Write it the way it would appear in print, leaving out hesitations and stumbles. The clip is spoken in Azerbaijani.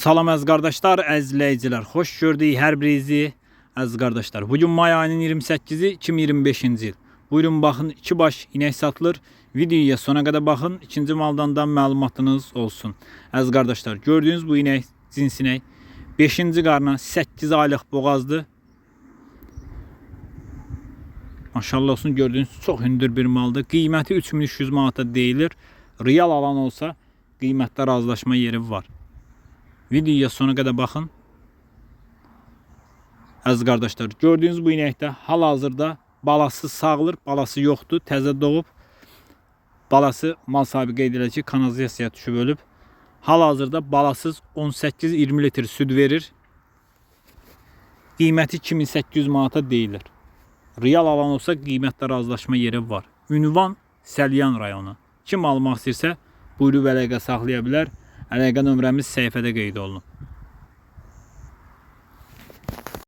Salam əziz qardaşlar, əziz izləyicilər. Xoş gördük hər birinizi əziz qardaşlar. Bugün may ayının 28-i 2025-ci il. Buyurun baxın, 2 baş inək satılır. Videoya sona qədər baxın, ikinci maldan da məlumatınız olsun. Əziz qardaşlar, gördüyünüz bu inək cins inək 5-ci qarna 8 aylıq boğazdır. Maşallah olsun, gördüyünüz çox hündür bir maldır. Qiyməti 3300 manata deyilir. Real alan olsa qiymətdə razılaşma yeri var. Videoya sona qədər baxın. Əziz qardaşlar, gördüyünüz bu inəkdə hal-hazırda balası sağlır, balası yoxdur, təzə doğub. Balası mal sahibi qeyd edir ki, kanalizasiyaya düşüb ölüb. Hal-hazırda balasız 18-20 litr süd verir. Qiyməti 2800 manata deyilir. Real alan olsa qiymətdə razılaşma yeri var. Ünvan Səlyan rayonu. Kim almaq istəyirsə buyurub əlaqə saxlaya bilər. Əlaqə nömrəmiz səhifədə qeyd olunub.